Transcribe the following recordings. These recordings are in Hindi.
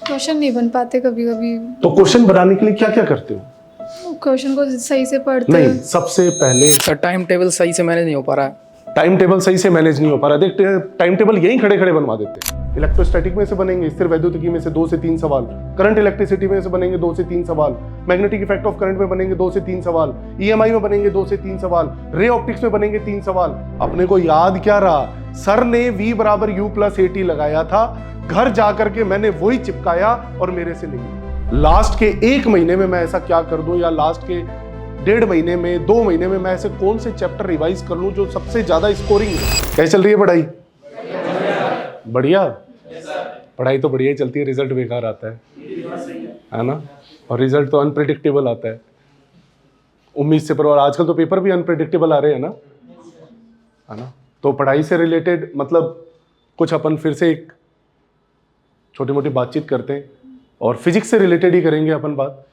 क्वेश्चन नहीं बन पाते कभी कभी। तो क्वेश्चन बनाने के लिए क्या क्या करते हो? क्वेश्चन को सही से पढ़ते नहीं, सबसे पहले सर टाइम टेबल सही से मैनेज नहीं हो पा रहा है। टाइम टेबल सही से मैनेज नहीं हो पा रहा। देख, टाइम टेबल यही खड़े खड़े बनवा देते हैं। इलेक्ट्रोस्टैटिक में से बनेंगे स्थिर वैद्युतिकी में से 2 से 3 सवाल, करंट इलेक्ट्रिसिटी में से बनेंगे 2 से 3 सवाल, मैग्नेटिक इफेक्ट ऑफ करंट में बनेंगे 2 से 3 सवाल, ईएमआई में बनेंगे 2 से 3 सवाल, रे ऑप्टिक्स में बनेंगे 3 सवाल। अपने को याद क्या रहा? सर ने V = U+AT लगाया था, घर जाकर के मैंने वही चिपकाया और मेरे से नहीं। लास्ट के 1 महीने में मैं ऐसा क्या कर दूं, या लास्ट के 1.5 महीने में, 2 महीने में मैं ऐसे कौन से चैप्टर रिवाइज कर लूं जो सबसे ज्यादा स्कोरिंग है। कैसे चल रही है पढ़ाई? बढ़िया। पढ़ाई तो बढ़िया ही चलती है, रिजल्ट बेकार आता है ना? और रिजल्ट तो अनप्रेडिक्टेबल आता है, उम्मीद से पर। और आजकल तो पेपर भी अनप्रेडिक्टेबल आ रहे हैं ना, है ना? तो पढ़ाई से रिलेटेड मतलब कुछ अपन फिर से एक छोटी मोटी बातचीत करते हैं, और फिजिक्स से रिलेटेड ही करेंगे अपन बात।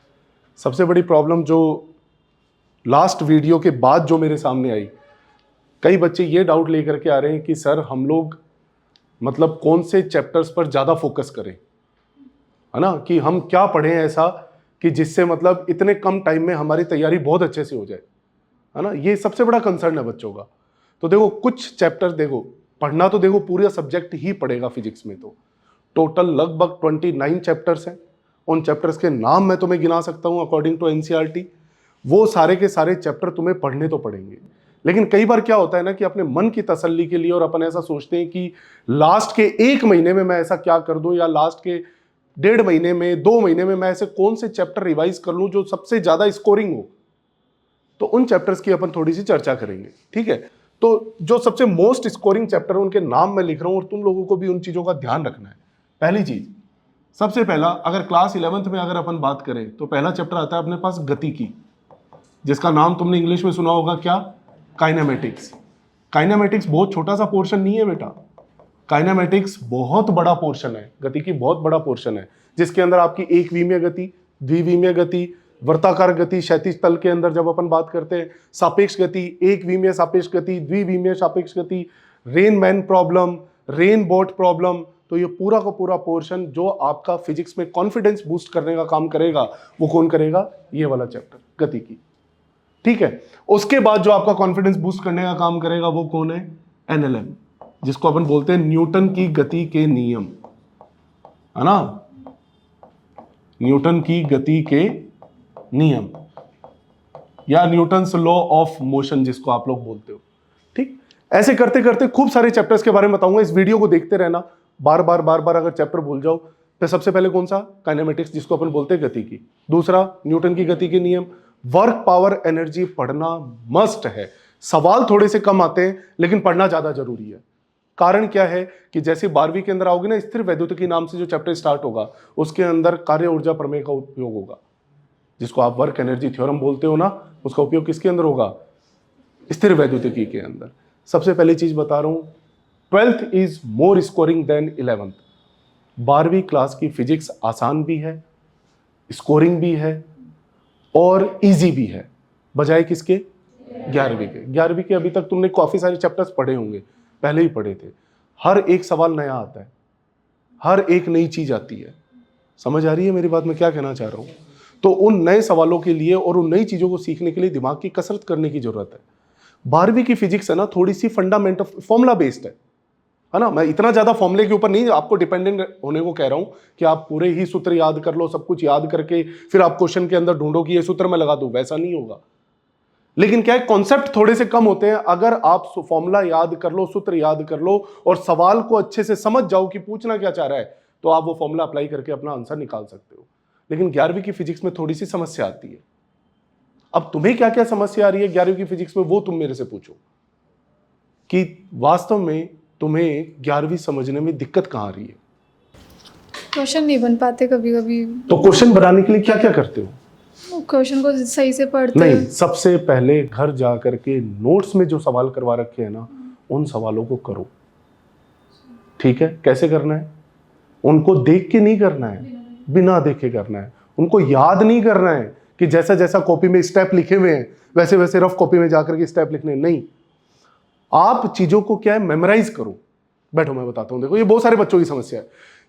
सबसे बड़ी प्रॉब्लम जो लास्ट वीडियो के बाद जो मेरे सामने आई, कई बच्चे ये डाउट लेकर के आ रहे हैं कि सर हम लोग मतलब कौन से चैप्टर्स पर ज़्यादा फोकस करें, है ना? कि हम क्या पढ़ें ऐसा कि जिससे मतलब इतने कम टाइम में हमारी तैयारी बहुत अच्छे से हो जाए, है ना? ये सबसे बड़ा कंसर्न है बच्चों का। तो देखो, कुछ चैप्टर देखो, पढ़ना तो देखो पूरा सब्जेक्ट ही पढ़ेगा फिजिक्स में। तो टोटल लगभग 29 चैप्टर्स हैं। उन चैप्टर्स के नाम मैं तुम्हें गिना सकता हूं अकॉर्डिंग टू एनसीईआरटी। वो सारे के सारे चैप्टर तुम्हें पढ़ने तो पड़ेंगे। लेकिन कई बार क्या होता है ना कि अपने मन की तसल्ली के लिए और अपन ऐसा सोचते हैं कि लास्ट के 1 महीने में मैं ऐसा क्या कर दूं, या लास्ट के 1.5 महीने में, 2 महीने में मैं ऐसे कौन से चैप्टर रिवाइज कर लूं जो सबसे ज्यादा स्कोरिंग हो। तो उन चैप्टर्स की अपन थोड़ी सी चर्चा करेंगे, ठीक है? तो जो सबसे मोस्ट स्कोरिंग चैप्टर है उनके नाम मैं लिख रहा हूं, और तुम लोगों को भी उन चीजों का ध्यान रखना है। पहली चीज, सबसे पहला, अगर क्लास 11th में अगर अपन बात करें तो पहला चैप्टर आता है अपने पास गतिकी, जिसका नाम तुमने इंग्लिश में सुना होगा क्या? काइनेमेटिक्स। काइनेमेटिक्स बहुत छोटा सा पोर्शन नहीं है बेटा, काइनेमेटिक्स बहुत बड़ा पोर्शन है, गतिकी बहुत बड़ा पोर्शन है, जिसके अंदर आपकी एक विमीय गति, द्विविमीय गति, वर्ताकार गति, क्षैतिज तल के अंदर जब अपन बात करते हैं, सापेक्ष गति, एक विमीय सापेक्ष गति, द्विविमीय सापेक्ष गति, Rain Man problem, rain boat problem. तो ये पूरा का पूरा पोर्शन जो आपका फिजिक्स में कॉन्फिडेंस बूस्ट करने का काम करेगा, वो कौन करेगा? ये वाला चैप्टर गतिकी, ठीक है? उसके बाद जो आपका कॉन्फिडेंस बूस्ट करने का काम करेगा वो कौन है? एनएलएम, जिसको अपन बोलते हैं न्यूटन की गति के नियम, है ना? न्यूटन की गति के नियम, या न्यूटन्स लॉ ऑफ मोशन जिसको आप लोग बोलते हो, ठीक? ऐसे करते करते खूब सारे चैप्टर्स के बारे में बताऊंगा। इस वीडियो को देखते रहना, बार बार अगर चैप्टर भूल जाओ तो सबसे पहले कौन सा? काइनेमेटिक्स, जिसको अपन बोलते हैं गतिकी। दूसरा, न्यूटन की गति के नियम। वर्क, पावर, एनर्जी पढ़ना मस्ट है। सवाल थोड़े से कम आते हैं लेकिन पढ़ना ज्यादा जरूरी है। कारण क्या है कि जैसे 12वीं के अंदर आओगे ना, स्थिर वैद्युतिकी नाम से जो चैप्टर स्टार्ट होगा, उसके अंदर कार्य ऊर्जा प्रमेय का उपयोग होगा, जिसको आप वर्क एनर्जी थ्योरम बोलते हो ना, उसका उपयोग किसके अंदर होगा? स्थिर वैद्युतिकी के अंदर। सबसे पहली चीज बता रहा हूं, 12th is more scoring then 11th। 12वीं क्लास की फिजिक्स आसान भी है, स्कोरिंग भी है और इजी भी है, बजाय किसके? 11वीं के। 11वीं के अभी तक तुमने काफी सारे चैप्टर्स पढ़े होंगे, पहले ही पढ़े थे। हर एक सवाल नया आता है, हर एक नई चीज आती है। समझ आ रही है मेरी बात, मैं क्या कहना चाह रहा हूं? तो उन नए सवालों के लिए और उन नई चीजों को सीखने के लिए दिमाग की कसरत करने की जरूरत है। 12वीं की फिजिक्स है ना, थोड़ी सी फंडामेंटल फॉर्मूला बेस्ड है ना? मैं इतना ज्यादा फॉर्मूले के ऊपर नहीं आपको डिपेंडेंट होने को कह रहा हूं कि आप पूरे ही सूत्र याद कर लो, सब कुछ याद करके फिर आप क्वेश्चन के अंदर ढूंढो कि ये सूत्र मैं लगा दूं, वैसा नहीं होगा। लेकिन क्या है, कॉन्सेप्ट थोड़े से कम होते हैं। अगर आप फॉर्मूला याद कर लो, सूत्र याद कर लो और सवाल को अच्छे से समझ जाओ कि पूछना क्या चाह रहा है, तो आप वो फॉर्मूला अप्लाई करके अपना आंसर निकाल सकते हो। लेकिन 11वीं की फिजिक्स में थोड़ी सी समस्या आती है। अब तुम्हें क्या क्या समस्या आ रही है 11वीं की फिजिक्स में, वो तुम मेरे से पूछो कि वास्तव में तुम्हें 11वीं समझने में दिक्कत कहां आ रही है। क्वेश्चन नहीं बन पाते कभी कभी। तो क्वेश्चन बनाने के लिए क्या क्या करते हो? क्वेश्चन को सही से पढ़ते नहीं, सबसे पहले घर जा करके नोट्स में जो सवाल करवा रखे हैं ना, उन सवालों को करो, ठीक है? कैसे करना है? उनको देख के नहीं करना है, बिना देखे करना है। उनको याद नहीं करना है कि जैसा जैसा कॉपी में स्टेप लिखे हुए हैं वैसे वैसे रफ कॉपी में जाकर के स्टेप लिखने, नहीं। आप चीजों को क्या है, मेमोराइज करो। बैठो मैं बताता हूं। देखो, ये बहुत सारे बच्चों की समस्या है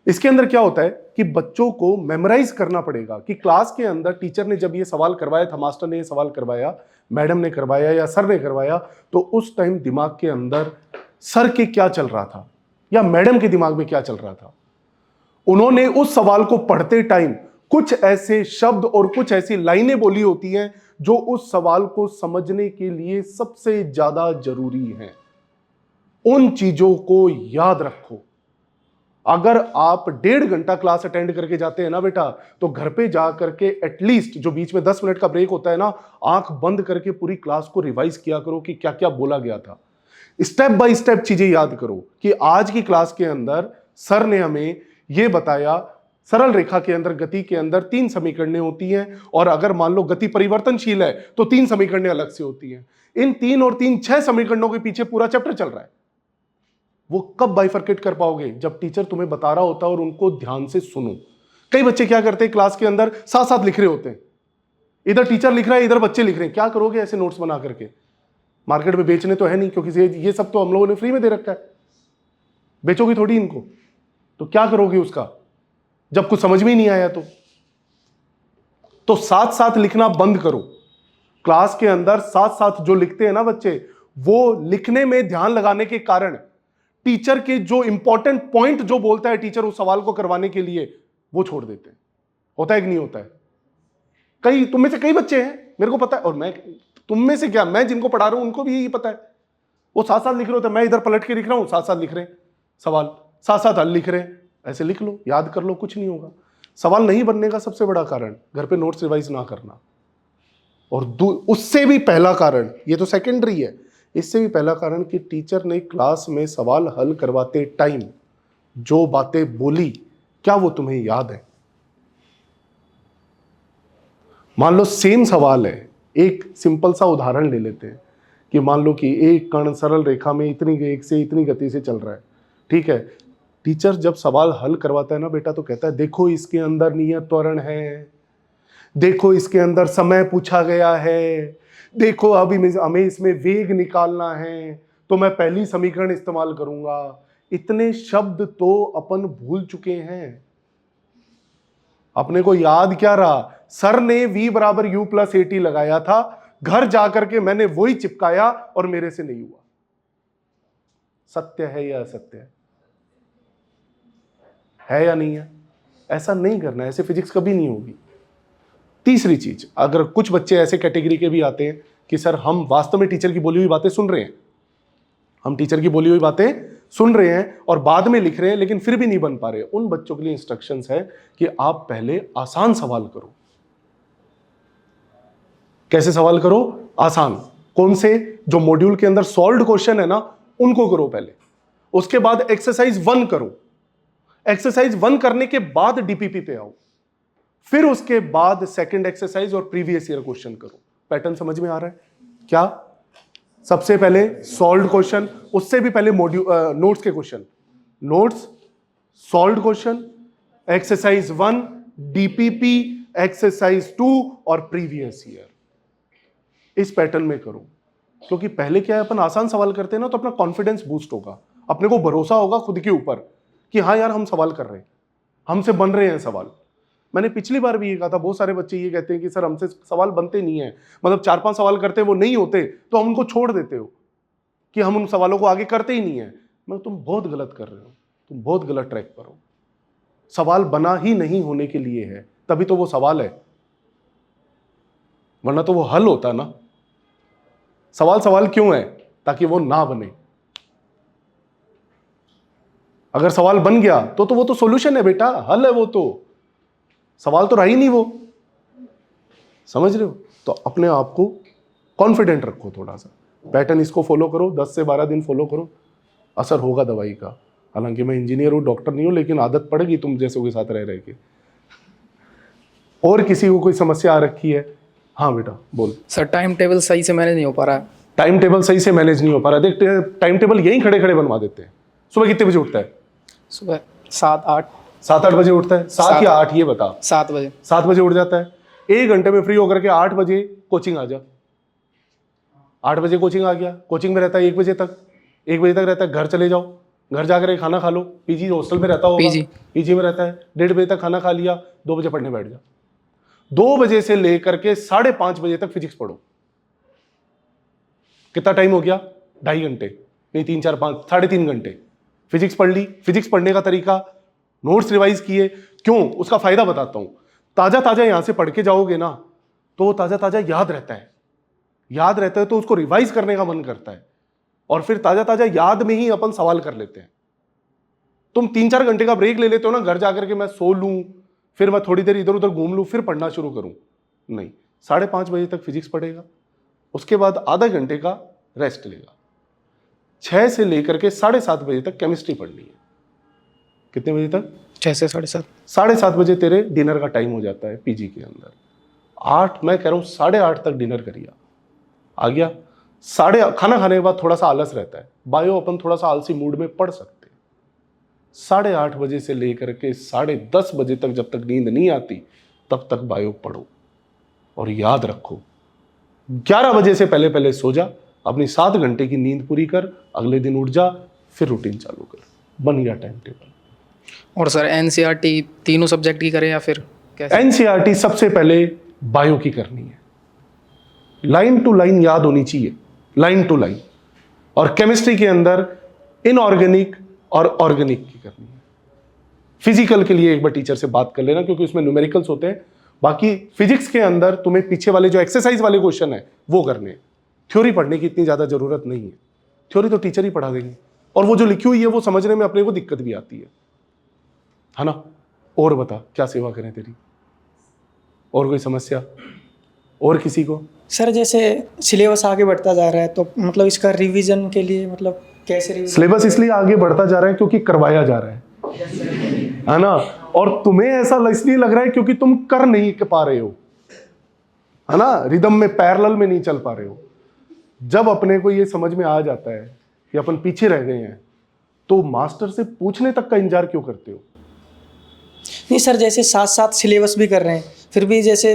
इसके अंदर क्या होता है कि बच्चों को मेमोराइज करना पड़ेगा कि क्लास के अंदर टीचर ने जब ये सवाल करवाया था, मास्टर ने ये सवाल करवाया, मैडम ने करवाया या सर ने करवाया, तो उस टाइम दिमाग के अंदर सर के क्या चल रहा था या मैडम के दिमाग में क्या चल रहा था। उन्होंने उस सवाल को पढ़ते टाइम कुछ ऐसे शब्द और कुछ ऐसी लाइनें बोली होती हैं जो उस सवाल को समझने के लिए सबसे ज्यादा जरूरी हैं। उन चीजों को याद रखो। अगर आप 1.5 घंटा क्लास अटेंड करके जाते हैं ना बेटा, तो घर पे जा करके एटलीस्ट जो बीच में 10 मिनट का ब्रेक होता है ना, आंख बंद करके पूरी क्लास को रिवाइज किया करो कि क्या क्या बोला गया था। स्टेप बाय स्टेप चीजें याद करो कि आज की क्लास के अंदर सर ने हमें यह बताया, सरल रेखा के अंदर गति के अंदर 3 समीकरणें होती हैं, और अगर मान लो गति परिवर्तनशील है तो 3 समीकरणें अलग से होती हैं। इन 3 और 3 6 समीकरणों के पीछे पूरा चैप्टर चल रहा है। वो कब बाइफरकेट कर पाओगे? जब टीचर तुम्हें बता रहा होता है और उनको ध्यान से सुनो। कई बच्चे क्या करते हैं, क्लास के अंदर साथ साथ लिख रहे होते हैं, इधर टीचर लिख रहा है इधर बच्चे लिख रहे हैं। क्या करोगे ऐसे नोट्स बना करके? मार्केट में बेचने तो है नहीं, क्योंकि ये सब तो हम लोगों ने फ्री में दे रखा है, बेचोगी थोड़ी इनको, तो क्या करोगे उसका जब कुछ समझ में ही नहीं आया? तो साथ साथ लिखना बंद करो। क्लास के अंदर साथ साथ जो लिखते हैं ना बच्चे, वो लिखने में ध्यान लगाने के कारण टीचर के जो इंपॉर्टेंट पॉइंट जो बोलता है टीचर उस सवाल को करवाने के लिए, वो छोड़ देते हैं। होता है कि नहीं होता है? कई तुम में से कई बच्चे हैं, मेरे को पता है, और मैं तुम में से क्या, मैं जिनको पढ़ा रहा हूं उनको भी यही पता है, वो साथ साथ लिख रहे होते हैं। मैं इधर पलट के लिख रहा हूं, साथ साथ लिख रहे हैं सवाल, साथ साथ हल लिख रहे हैं। ऐसे लिख लो, याद कर लो, कुछ नहीं होगा। सवाल नहीं बनने का सबसे बड़ा कारण घर पे नोट्स रिवाइज ना करना, और उससे भी पहला कारण, ये तो सेकेंडरी है, इससे भी पहला कारण कि टीचर ने क्लास में सवाल हल करवाते टाइम जो बातें बोली, क्या वो तुम्हें याद है? मान लो सेम सवाल है, एक सिंपल सा उदाहरण ले लेते हैं कि मान लो कि एक कण सरल रेखा में इतनी वेग से इतनी गति से चल रहा है, ठीक है। टीचर जब सवाल हल करवाता है ना बेटा, तो कहता है देखो इसके अंदर नियत त्वरण है, देखो इसके अंदर समय पूछा गया है, देखो अभी हमें इसमें वेग निकालना है, तो मैं पहली समीकरण इस्तेमाल करूंगा। इतने शब्द तो अपन भूल चुके हैं, अपने को याद क्या रहा? सर ने v बराबर u प्लस AT लगाया था, घर जाकर के मैंने वही चिपकाया और मेरे से नहीं हुआ। सत्य है या असत्य है या नहीं है? ऐसा नहीं करना, ऐसे फिजिक्स कभी नहीं होगी। तीसरी चीज, अगर कुछ बच्चे ऐसे कैटेगरी के भी आते हैं कि सर हम वास्तव में टीचर की बोली हुई बातें सुन रहे हैं, हम टीचर की बोली हुई बातें सुन रहे हैं और बाद में लिख रहे हैं लेकिन फिर भी नहीं बन पा रहे, उन बच्चों के लिए इंस्ट्रक्शंस है कि आप पहले आसान सवाल करो। कैसे सवाल करो? आसान। कौन से? जो मॉड्यूल के अंदर सॉल्व्ड क्वेश्चन है ना, उनको करो पहले। उसके बाद एक्सरसाइज 1 करो। एक्सरसाइज 1 करने के बाद डीपीपी पे आओ, फिर उसके बाद सेकंड एक्सरसाइज और प्रीवियस ईयर क्वेश्चन करो। पैटर्न समझ में आ रहा है क्या? सबसे पहले सॉल्व्ड क्वेश्चन, उससे भी पहले मॉड्यूल नोट्स के question, notes, solved question, exercise 1, DPP, exercise 2 और प्रीवियस ईयर। इस पैटर्न में करो, क्योंकि पहले क्या है, अपन आसान सवाल करते हैं ना, तो अपना कॉन्फिडेंस बूस्ट होगा, अपने को भरोसा होगा खुद के ऊपर कि हाँ यार हम सवाल कर रहे हैं, हमसे बन रहे हैं सवाल। मैंने पिछली बार भी ये कहा था, बहुत सारे बच्चे ये कहते हैं कि सर हमसे सवाल बनते नहीं है, मतलब 4-5 सवाल करते हैं वो नहीं होते तो हम उनको छोड़ देते हो कि हम उन सवालों को आगे करते ही नहीं है। मैं, तुम बहुत गलत कर रहे हो, तुम बहुत गलत ट्रैक पर हो। सवाल बना ही नहीं होने के लिए है, तभी तो वो सवाल है, वरना तो वो हल होता ना। सवाल क्यों है? ताकि वो ना बने। अगर सवाल बन गया तो वो तो सॉल्यूशन है बेटा, हल है वो तो, सवाल तो रहा ही नहीं वो। समझ रहे हो? तो अपने आप को कॉन्फिडेंट रखो थोड़ा सा, पैटर्न इसको फॉलो करो, 10 से 12 दिन फॉलो करो, असर होगा दवाई का। हालांकि मैं इंजीनियर हूं, डॉक्टर नहीं हूं, लेकिन आदत पड़ेगी तुम जैसों के साथ रह के। और किसी को कोई समस्या आ रखी है? हाँ बेटा बोल। सर टाइम टेबल सही से मैनेज नहीं हो पा रहा है। टाइम टेबल सही से मैनेज नहीं हो पा रहा? देख, टाइम टेबल यहीं खड़े खड़े बनवा देते हैं। सुबह कितने बजे उठता है? सुबह 7-8 7-8 बजे उठता है? 7 या 8 ये बता। 7 बजे। 7 बजे उठ जाता है, 1 घंटे में फ्री होकर के 8 बजे कोचिंग आ जा। 8 बजे कोचिंग आ गया, कोचिंग में रहता है 1 बजे तक, 1 बजे तक रहता है, घर चले जाओ, घर जाकर के खाना खा लो, पीजी हॉस्टल में रहता होगा, PG पीजी में रहता है, 1:30 बजे तक खाना खा लिया, 2 बजे पढ़ने बैठ जा, 2 बजे से लेकर के 5:30 बजे तक फिजिक्स पढ़ो। कितना टाइम हो गया? 2.5 घंटे, नहीं 3 4 5 3.5 घंटे फिजिक्स पढ़ ली। फिजिक्स पढ़ने का तरीका, नोट्स रिवाइज किए, क्यों, उसका फायदा बताता हूं। ताजा ताजा यहां से पढ़ के जाओगे ना तो ताजा ताजा याद रहता है, याद रहता है तो उसको रिवाइज करने का मन करता है, और फिर ताजा ताजा याद में ही अपन सवाल कर लेते हैं। तुम 3-4 घंटे का ब्रेक ले लेते हो ना, घर जाकर के मैं सो लूं, फिर मैं थोड़ी देर इधर उधर घूम लूं, फिर पढ़ना शुरू करूं, नहीं, 5:30 बजे तक फिजिक्स पढ़ेगा, उसके बाद आधा घंटे का रेस्ट लेगा, 6 से लेकर के 7:30 बजे तक केमिस्ट्री पढ़नी है। कितने बजे तक? 6 से 7:30। 7:30 बजे तेरे डिनर का टाइम हो जाता है पीजी के अंदर। 8, मैं कह रहा हूं 8:30 तक डिनर करिए, आ गया। खाना खाने के बाद थोड़ा सा आलस रहता है, बायो अपन थोड़ा सा आलसी मूड में पढ़ सकते हैं। 8:30 बजे से लेकर के 10:30 बजे तक जब तक नींद नहीं आती तब तक बायो पढ़ो, और याद रखो 11 बजे से पहले पहले सो जा, अपनी 7 घंटे की नींद पूरी कर, अगले दिन उठ जा, फिर रूटीन चालू कर, बन गया टाइम टेबल। और सर NCERT तीनों सब्जेक्ट की करें या फिर कैसे? एनसीईआरटी सबसे पहले बायो की करनी है, लाइन टू लाइन याद होनी चाहिए, लाइन टू लाइन। और केमिस्ट्री के अंदर इनऑर्गेनिक और ऑर्गेनिक की करनी है। फिजिकल के लिए एक बार टीचर से बात कर लेना, क्योंकि उसमें न्यूमेरिकल्स होते हैं। बाकी फिजिक्स के अंदर तुम्हें पीछे वाले जो एक्सरसाइज वाले क्वेश्चन है वो करने हैं। थ्योरी पढ़ने की इतनी ज्यादा जरूरत नहीं है, थ्योरी तो टीचर ही पढ़ा देंगे, और वो जो लिखी हुई है वो समझने में अपने को दिक्कत भी आती है ना। और बता, क्या सेवा करें तेरी? और कोई समस्या और किसी को? सर जैसे सिलेबस आगे बढ़ता जा रहा है तो मतलब इसका रिवीजन के लिए मतलब कैसे रिवीजन? सिलेबस इसलिए आगे बढ़ता जा रहा है क्योंकि करवाया जा रहा है ना, और तुम्हें ऐसा इसलिए लग रहा है क्योंकि तुम कर नहीं पा रहे हो, है ना, रिदम में, पैरेलल में नहीं चल पा रहे हो। जब अपने को ये समझ में आ जाता है कि अपन पीछे रह गए हैं, तो मास्टर से पूछने तक का इंतजार क्यों करते हो? नहीं सर, जैसे साथ साथ सिलेबस भी कर रहे हैं, फिर भी जैसे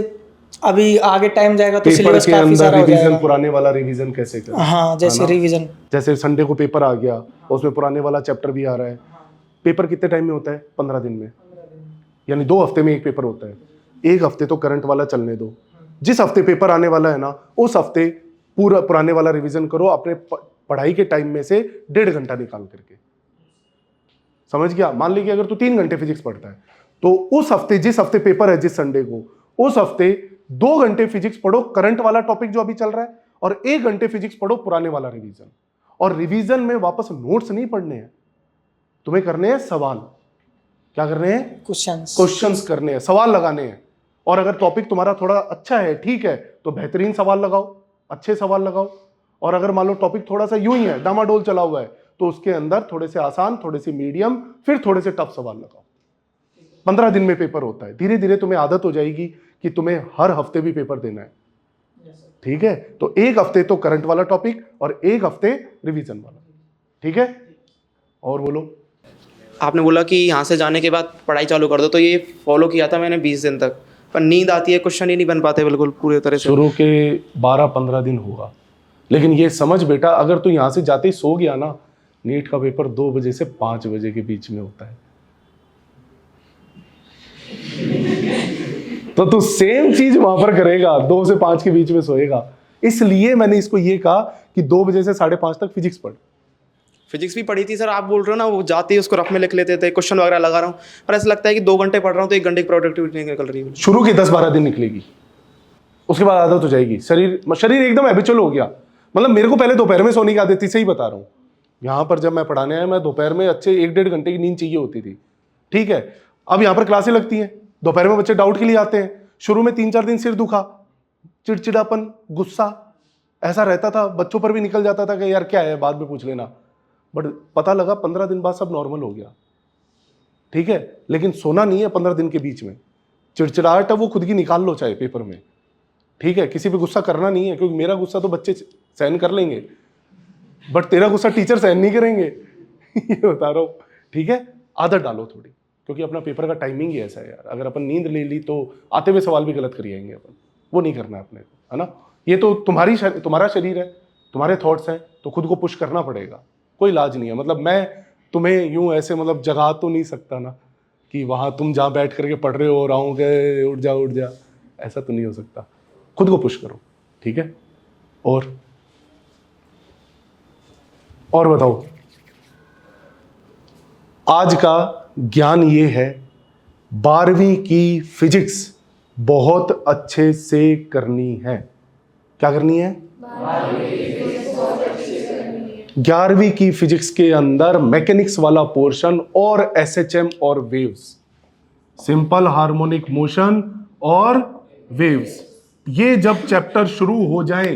अभी आगे टाइम जाएगा तो पेपर सिलेबस के काफी अंदर सारा हो रिवीजन, जाएगा। पुराने वाला रिवीजन कैसे करें? हाँ, जैसे रिवीजन, जैसे संडे को पेपर आ गया, उसमें पुराने वाला चैप्टर भी आ रहा है। पेपर कितने टाइम में होता है? 15 दिन में, यानी 2 हफ्ते में एक पेपर होता है। 1 हफ्ते तो करंट वाला चलने दो, जिस हफ्ते पेपर आने वाला है ना, उस हफ्ते पूरा पुराने वाला रिवीजन करो, अपने पढ़ाई के टाइम में से 1.5 घंटा निकाल करके। समझ गया? मान लीजिए अगर तू 3 घंटे फिजिक्स पढ़ता है, तो उस हफ्ते, जिस हफ्ते पेपर है, जिस संडे को, उस हफ्ते 2 घंटे फिजिक्स पढ़ो, करंट वाला टॉपिक जो अभी चल रहा है, और 1 घंटे फिजिक्स पढ़ो, पुराने वाला रिवीजन। और रिवीजन में वापस नोट्स नहीं पढ़ने हैं, तुम्हें करने हैं सवाल। क्या करने हैं? क्वेश्चंस करने हैं, सवाल लगाने हैं। और अगर टॉपिक तुम्हारा थोड़ा अच्छा है, ठीक है, तो बेहतरीन सवाल लगाओ, अच्छे सवाल लगाओ। और अगर मान लो टॉपिक थोड़ा सा यूं ही है, डामाडोल चला हुआ है, तो उसके अंदर थोड़े से आसान, थोड़े से मीडियम, फिर थोड़े से टफ सवाल लगाओ। 15 दिन में पेपर होता है। धीरे धीरे तुम्हें आदत हो जाएगी कि तुम्हें हर हफ्ते भी पेपर देना है, ठीक है? तो 1 हफ्ते तो करंट वाला टॉपिक और 1 हफ्ते रिवीजन वाला, ठीक है? और बोलो। आपने बोला कि यहाँ से जाने के बाद पढ़ाई चालू कर दो, तो ये फॉलो किया था मैंने 20 दिन तक, पर नींद आती है, क्वेश्चन ही नहीं बन पाते बिल्कुल पूरी तरह से। शुरू के 12-15 दिन होगा, लेकिन ये समझ बेटा, अगर तू यहाँ से जाते ही सो गया ना, नीट का पेपर 2 बजे से 5 बजे के बीच में होता है, तो तू सेम चीज वहां पर करेगा, 2 से 5 के बीच में सोएगा। इसलिए मैंने इसको ये कहा कि 2 बजे से 5:30 तक फिजिक्स पढ़। फिजिक्स भी पढ़ी थी सर, आप बोल रहे हो ना, वो जाते ही उसको रफ में लिख लेते थे, क्वेश्चन वगैरह लगा रहा हूँ, पर ऐसा लगता है कि 2 घंटे पढ़ रहा हूँ तो 1 घंटे की प्रोडक्टिविटी निकल रही है। शुरू के 10-12 दिन निकलेगी, उसके बाद आदत हो जाएगी, शरीर एकदम हैबिचुअल हो गया। मतलब मेरे को पहले दोपहर में सोने की आदत थी, सही बता रहा हूँ। यहाँ पर जब मैं पढ़ाने आया, मैं दोपहर में अच्छे 1-1.5 घंटे की नींद चाहिए होती थी, ठीक है? अब यहाँ पर क्लासें लगती हैं, दोपहर में बच्चे डाउट के लिए आते हैं। शुरू में 3-4 दिन सिर दुखा, चिड़चिड़ापन, गुस्सा ऐसा रहता था, बच्चों पर भी निकल जाता था कि यार क्या है, बाद में पूछ लेना। बट पता लगा 15 दिन बाद सब नॉर्मल हो गया, ठीक है? लेकिन सोना नहीं है 15 दिन के बीच में। चिड़चिड़ाहट है वो खुद की निकाल लो चाहे पेपर में, ठीक है? किसी पे गुस्सा करना नहीं है, क्योंकि मेरा गुस्सा तो बच्चे सहन कर लेंगे, बट तेरा गुस्सा टीचर सहन नहीं करेंगे। ये बता रहा हूँ, ठीक है? आदत डालो थोड़ी, क्योंकि अपना पेपर का टाइमिंग ही ऐसा है यार। अगर अपन नींद ले ली तो आते हुए सवाल भी गलत कर आएंगे अपन, वो नहीं करना है अपने को, है ना? ये तो तुम्हारा शरीर है, तुम्हारे थॉट्स हैं, तो खुद को पुश करना पड़ेगा, कोई इलाज नहीं है। मतलब मैं तुम्हें यूं ऐसे मतलब जगा तो नहीं सकता ना कि वहां तुम जहाँ बैठ करके पढ़ रहे हो और आऊँ गए उठ जा, ऐसा तो नहीं हो सकता। खुद को पुश करो, ठीक है। और बताओ, आज का ज्ञान ये है, 12वीं की फिजिक्स बहुत अच्छे से करनी है। क्या करनी है? 11वीं की फिजिक्स के अंदर मैकेनिक्स वाला पोर्शन और एसएचएम और वेव्स, सिंपल हार्मोनिक मोशन और वेव्स, ये जब चैप्टर शुरू हो जाए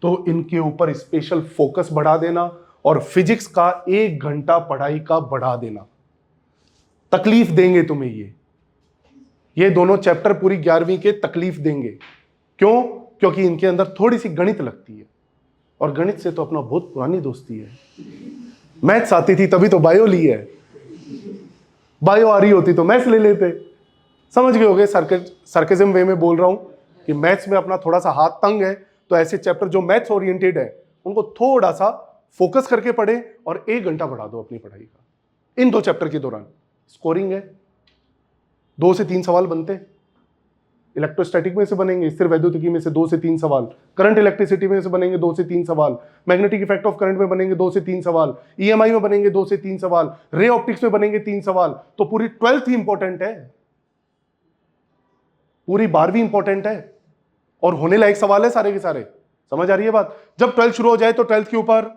तो इनके ऊपर स्पेशल फोकस बढ़ा देना और फिजिक्स का 1 घंटा पढ़ाई का बढ़ा देना। तकलीफ देंगे तुम्हें ये दोनों चैप्टर पूरी 11वीं के तकलीफ देंगे। क्यों? क्योंकि इनके अंदर थोड़ी सी गणित लगती है और गणित से तो अपना बहुत पुरानी दोस्ती है। मैथ्स आती थी तभी तो बायो ली है, बायो आ रही होती तो मैथ्स ले लेते। समझ गए होगे सरकेजम वे में बोल रहा हूं कि मैथ्स में अपना थोड़ा सा हाथ तंग है, तो ऐसे चैप्टर जो मैथ्स ओरिएंटेड है उनको थोड़ा सा फोकस करके पढ़े और 1 घंटा बढ़ा दो अपनी पढ़ाई का। इन 2 चैप्टर के दौरान स्कोरिंग है, 2 से 3 सवाल बनते हैं। इलेक्ट्रोस्टैटिक में से बनेंगे, स्थिर वैद्युतिकी में से 2 से 3 सवाल, करंट इलेक्ट्रिसिटी में से बनेंगे 2 से 3 सवाल, मैग्नेटिक इफेक्ट ऑफ करंट में बनेंगे 2 से 3 सवाल, ईएमआई में बनेंगे 2 से 3 सवाल, रे ऑप्टिक्स में बनेंगे 3 सवाल। तो पूरी 12th ही इंपॉर्टेंट है, पूरी 12वीं इंपॉर्टेंट है और होने लायक सवाल है सारे के सारे। समझ आ रही है बात? जब 12th शुरू हो जाए तो 12th के ऊपर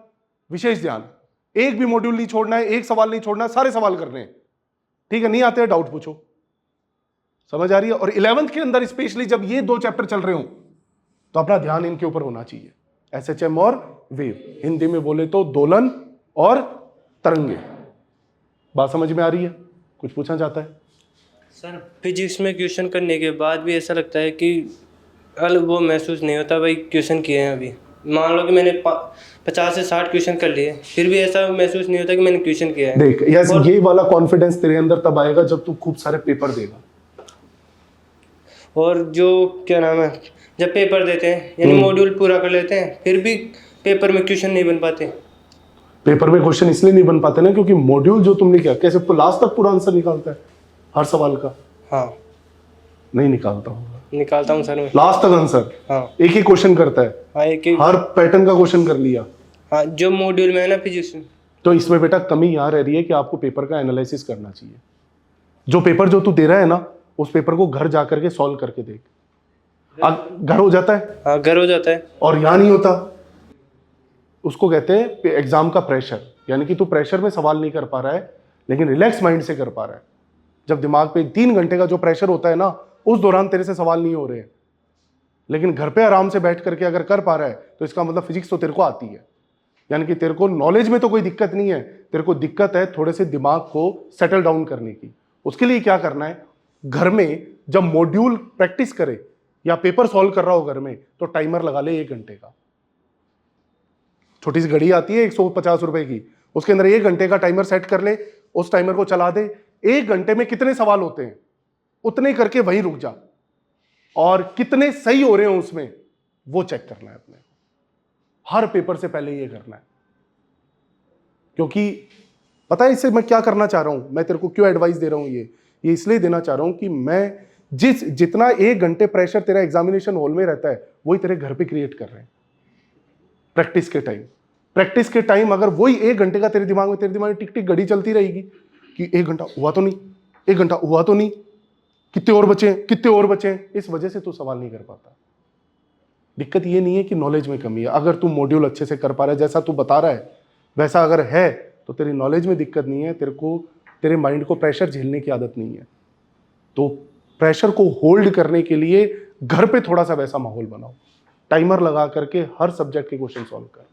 विशेष ध्यान, एक भी मॉड्यूल नहीं छोड़ना है, एक सवाल नहीं छोड़ना है, सारे सवाल करने हैं, ठीक है। नहीं आते हैं डाउट पूछो। समझ आ रही है? और 11th के अंदर स्पेशली जब ये 2 चैप्टर चल रहे हो तो अपना ध्यान इनके ऊपर होना चाहिए, एसएचएम और वेव, हिंदी में बोले तो दोलन और तरंगे। बात समझ में आ रही है? कुछ पूछना चाहता है? सर फिजिक्स में क्वेश्चन करने के बाद भी ऐसा लगता है कि अलग वो महसूस नहीं होता भाई क्वेश्चन किए हैं। अभी मान लो कि मैंने 50 से 60 क्वेश्चन कर लिए, फिर भी ऐसा महसूस नहीं होता कि मैंने क्वेश्चन किया है। देख यस, ये वाला कॉन्फिडेंस तेरे अंदर तब आएगा जब तू खूब सारे पेपर देगा। और जो क्या नाम है, जब पेपर देते हैं यानी मॉड्यूल पूरा कर लेते हैं, फिर भी पेपर में क्वेश्चन नहीं बन पाते। पेपर में क्वेश्चन इसलिए नहीं बन पाते ना क्योंकि मॉड्यूल जो तुमने किया, कैसे तो लास्ट तक पूरा आंसर निकालता है हर सवाल का? हाँ नहीं निकालता होगा, निकालता हूँ सर मैं। लास्ट तक आंसर हाँ एक ही क्वेश्चन करता है, हाँ एक ही, हर पैटर्न का क्वेश्चन कर लिया। हाँ जो मॉड्यूल में है ना फिजिक्स में। तो इसमें बेटा कमी यहाँ रह रही है कि आपको पेपर का एनालिसिस करना चाहिए। जो पेपर जो तू दे रहा है ना, उस पेपर को घर जा करके सॉल्व करके देख। घर हो जाता है? हाँ घर हो जाता है। और यहाँ नहीं होता, उसको कहते हैं एग्जाम का प्रेशर, यानी कि तू प्रेशर में सवाल नहीं कर पा रहा है लेकिन रिलैक्स माइंड से कर पा रहा है। जब दिमाग पे 3 घंटे का जो प्रेशर होता है ना, उस दौरान तेरे से सवाल नहीं हो रहे हैं, लेकिन घर पे आराम से बैठ करके अगर कर पा रहा है तो इसका मतलब फिजिक्स तो तेरे को आती है, यानी कि तेरे को नॉलेज में तो कोई दिक्कत नहीं है, तेरे को दिक्कत है थोड़े से दिमाग को सेटल डाउन करने की। उसके लिए क्या करना है, घर में जब मॉड्यूल प्रैक्टिस करे या पेपर सॉल्व कर रहा हो घर में, तो टाइमर लगा ले 1 घंटे का। छोटी सी घड़ी आती है 150 रुपए की, उसके अंदर 1 घंटे का टाइमर सेट कर ले, उस टाइमर को चला दे। 1 घंटे में कितने सवाल होते हैं उतने करके वहीं रुक जा, और कितने सही हो रहे हो उसमें वो चेक करना है अपने। हर पेपर से पहले ये करना है, क्योंकि पता है इससे मैं क्या करना चाह रहा हूं, मैं तेरे को क्यों एडवाइस दे रहा हूं, ये इसलिए देना चाह रहा हूं कि मैं जितना 1 घंटे प्रेशर तेरा एग्जामिनेशन हॉल में रहता है, वही तेरे घर पे क्रिएट कर रहे हैं प्रैक्टिस के टाइम। अगर वही 1 घंटे का तेरे दिमाग में टिक टिक घड़ी चलती रहेगी कि 1 घंटा हुआ तो नहीं, 1 घंटा हुआ तो नहीं, कितने और बचे, इस वजह से तू सवाल नहीं कर पाता। दिक्कत ये नहीं है कि नॉलेज में कमी है, अगर तू मॉड्यूल अच्छे से कर पा रहा है, जैसा तू बता रहा है वैसा अगर है, तो तेरी नॉलेज में दिक्कत नहीं है, तेरे माइंड को प्रेशर झेलने की आदत नहीं है। तो प्रेशर को होल्ड करने के लिए घर पे थोड़ा सा वैसा माहौल बनाओ, टाइमर लगा करके हर सब्जेक्ट के क्वेश्चन सॉल्व कर।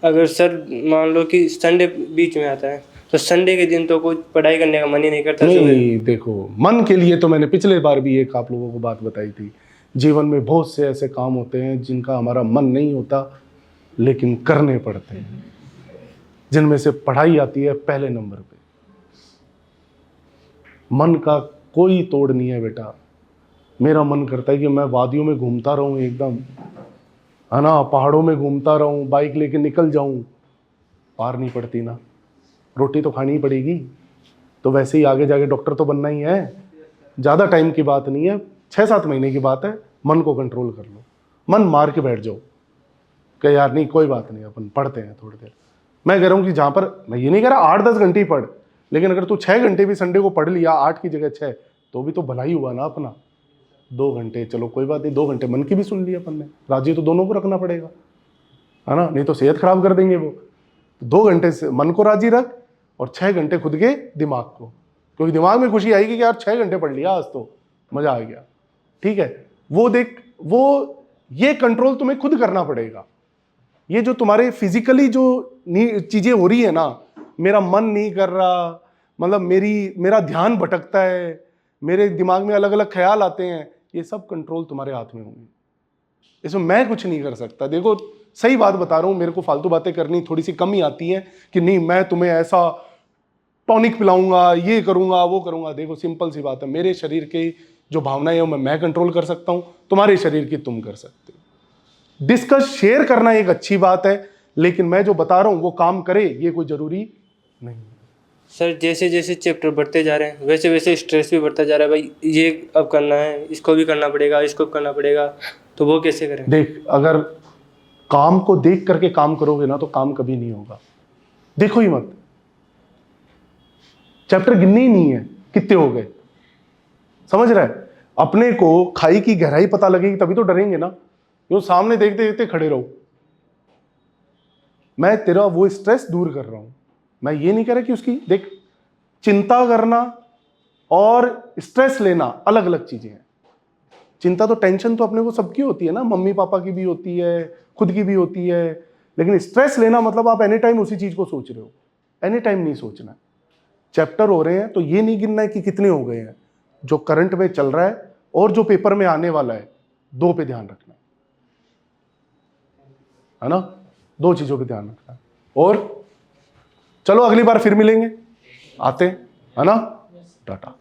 अगर सर मान लो कि संडे बीच में आता है, तो संडे के दिन तो कोई पढ़ाई करने का मन ही नहीं करता। नहीं देखो, मन के लिए तो मैंने पिछले बार भी एक आप लोगों को बात बताई थी, जीवन में बहुत से ऐसे काम होते हैं जिनका हमारा मन नहीं होता लेकिन करने पड़ते हैं, जिनमें से पढ़ाई आती है पहले नंबर पे। मन का कोई तोड़ नहीं है बेटा। मेरा मन करता है कि मैं वादियों में घूमता रहूं, एकदम है ना, पहाड़ों में घूमता रहूं, बाइक लेके निकल जाऊं, पार नहीं पड़ती ना। रोटी तो खानी ही पड़ेगी, तो वैसे ही आगे जाके डॉक्टर तो बनना ही है। ज़्यादा टाइम की बात नहीं है, 6-7 महीने की बात है। मन को कंट्रोल कर लो, मन मार के बैठ जाओ कि यार नहीं कोई बात नहीं, अपन पढ़ते हैं थोड़ी देर। मैं कह रहा हूँ कि जहाँ पर, मैं ये नहीं कह रहा 8-10 घंटे ही पढ़, लेकिन अगर तू 6 घंटे भी संडे को पढ़ लिया, 8 की जगह 6, तो भी तो भला ही हुआ ना अपना। 2 घंटे चलो कोई बात नहीं, 2 घंटे मन की भी सुन ली अपन ने, राजी तो दोनों को रखना पड़ेगा, है ना, नहीं तो सेहत खराब कर देंगे वो। 2 घंटे से मन को राजी रख और 6 घंटे खुद के दिमाग को, क्योंकि दिमाग में खुशी आएगी कि यार 6 घंटे पढ़ लिया आज तो मजा आ गया। ठीक है, वो देख, वो ये कंट्रोल तुम्हें खुद करना पड़ेगा। ये जो तुम्हारे फिजिकली जो चीजें हो रही है ना, मेरा मन नहीं कर रहा, मतलब मेरा ध्यान भटकता है, मेरे दिमाग में अलग अलग ख्याल आते हैं, ये सब कंट्रोल तुम्हारे हाथ में होंगे, इसमें मैं कुछ नहीं कर सकता। देखो सही बात बता रहा हूँ, मेरे को फालतू बातें करनी थोड़ी सी कम ही आती हैं कि नहीं मैं तुम्हें ऐसा टॉनिक पिलाऊंगा, ये करूंगा, वो करूंगा। देखो सिंपल सी बात है, मेरे शरीर की जो भावनाएं हैं मैं कंट्रोल कर सकता हूं, तुम्हारे शरीर की तुम कर सकते हो। डिस्कस शेयर करना एक अच्छी बात है, लेकिन मैं जो बता रहा हूं वो काम करे ये कोई जरूरी नहीं। सर जैसे जैसे चैप्टर बढ़ते जा रहे हैं वैसे वैसे स्ट्रेस भी बढ़ता जा रहा है, भाई ये अब करना है, इसको भी करना पड़ेगा, इसको भी करना पड़ेगा, तो वो कैसे करें? देख, अगर काम को देख करके काम करोगे ना तो काम कभी नहीं होगा। देखो ही मत, चैप्टर गिनने ही नहीं है कितने हो गए, समझ रहा है। अपने को खाई की गहराई पता लगेगी तभी तो डरेंगे ना, जो सामने देखते देखते खड़े रहो। मैं तेरा वो स्ट्रेस दूर कर रहा हूं, मैं ये नहीं कह रहा कि उसकी, देख चिंता करना और स्ट्रेस लेना अलग अलग चीजें हैं। चिंता तो टेंशन तो अपने को सबकी होती है ना, मम्मी पापा की भी होती है, खुद की भी होती है, लेकिन स्ट्रेस लेना मतलब आप एनी टाइम उसी चीज को सोच रहे हो, एनी टाइम नहीं सोचना। चैप्टर हो रहे हैं तो ये नहीं गिनना है कि कितने हो गए हैं, जो करंट में चल रहा है और जो पेपर में आने वाला है, 2 पे ध्यान रखना है ना, 2 चीजों पे ध्यान रखना है। और चलो अगली बार फिर मिलेंगे, आते हैं, है ना, टाटा।